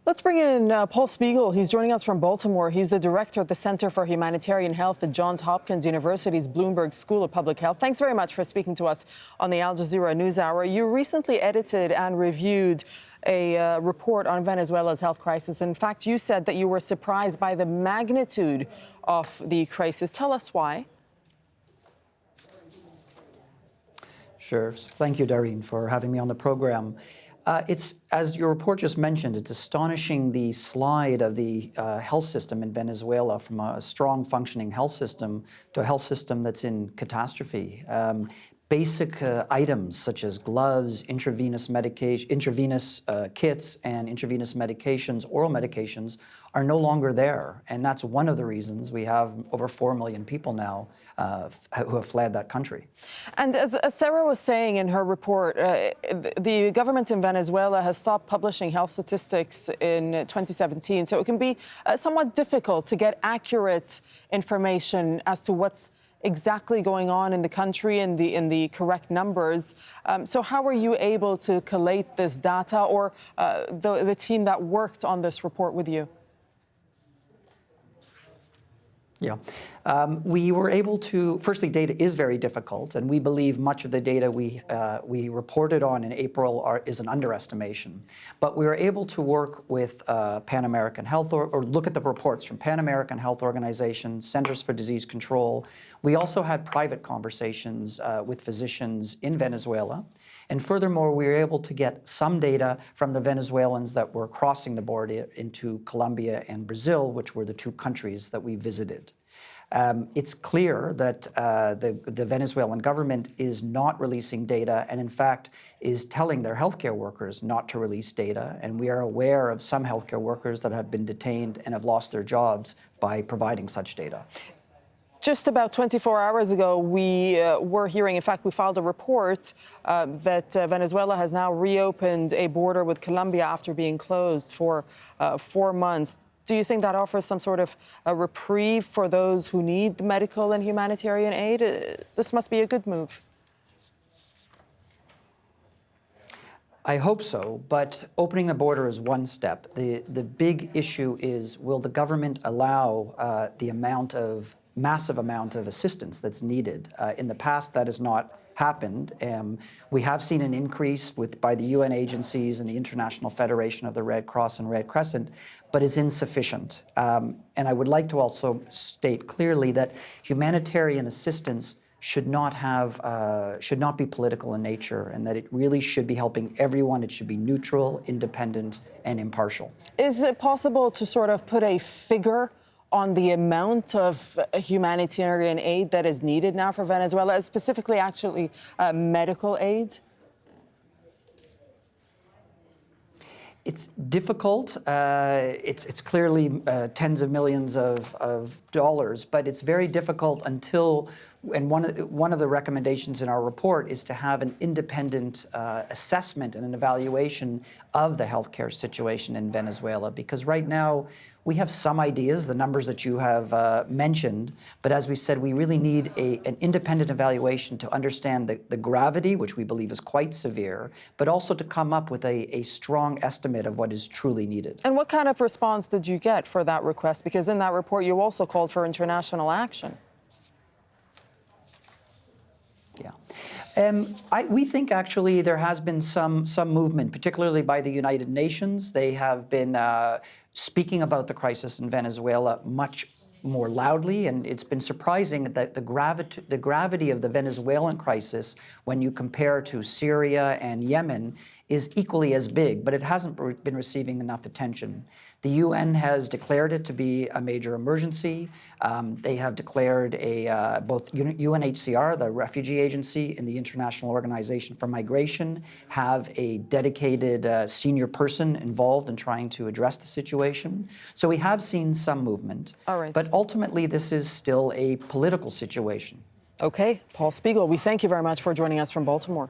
Let's bring in Paul Spiegel. He's joining us from Baltimore. He's the director at the Center for Humanitarian Health at Johns Hopkins University's Bloomberg School of Public Health. Thanks very much for speaking to us on the Aljazeera NewsHour. You recently edited and reviewed a report on Venezuela's health crisis. In fact, you said that you were surprised by the magnitude of the crisis. Tell us why. Sure. Thank you, Darine, for having me on the program. It's, as your report just mentioned, it's astonishing the slide of the health system in Venezuela from a strong functioning health system to a health system that's in catastrophe. Basic items such as gloves, intravenous kits, and intravenous medications, oral medications, are no longer there. And that's one of the reasons we have over 4 million people now who have fled that country. And as Sarah was saying in her report, the government in Venezuela has stopped publishing health statistics in 2017. So it can be somewhat difficult to get accurate information as to what's exactly going on in the country and in the correct numbers. So how were you able to collate this data, or the team that worked on this report with you? Yeah, we were able to, firstly, data is very difficult, and we believe much of the data we reported on in April is an underestimation. But we were able to work with Pan American Health, or look at the reports from Pan American Health Organization, Centers for Disease Control. We also had private conversations with physicians in Venezuela. And furthermore, we were able to get some data from the Venezuelans that were crossing the border into Colombia and Brazil, which were the two countries that we visited. It's clear that the Venezuelan government is not releasing data, and in fact is telling their healthcare workers not to release data. And we are aware of some healthcare workers that have been detained and have lost their jobs by providing such data. Just about 24 hours ago, we were hearing, in fact, we filed a report that Venezuela has now reopened a border with Colombia after being closed for 4 months. Do you think that offers some sort of a reprieve for those who need medical and humanitarian aid? This must be a good move. I hope so, but opening the border is one step. The big issue is, will the government allow the massive amount of assistance that's needed? In the past, that has not happened. We have seen an increase by the UN agencies and the International Federation of the Red Cross and Red Crescent, but it's insufficient. And I would like to also state clearly that humanitarian assistance should not be political in nature, and that it really should be helping everyone. It should be neutral, independent, and impartial. Is it possible to sort of put a figure on the amount of humanitarian aid that is needed now for Venezuela, specifically actually medical aid? It's difficult. It's clearly tens of millions of dollars, but it's very difficult until, and one of the recommendations in our report is to have an independent assessment and an evaluation of the healthcare situation in Venezuela, because right now we have some ideas, the numbers that you have mentioned, but as we said, we really need an independent evaluation to understand the gravity, which we believe is quite severe, but also to come up with a strong estimate of what is truly needed. And what kind of response did you get for that request? Because in that report, you also called for international action. Yeah. We think actually there has been some movement, particularly by the United Nations. They have been speaking about the crisis in Venezuela much more loudly, and it's been surprising that the gravity of the Venezuelan crisis, when you compare to Syria and Yemen, is equally as big, but it hasn't been receiving enough attention. The UN has declared it to be a major emergency. They have declared both UNHCR, the refugee agency, and the International Organization for Migration have a dedicated senior person involved in trying to address the situation. So we have seen some movement. All right. But ultimately, this is still a political situation. Okay, Paul Spiegel, we thank you very much for joining us from Baltimore.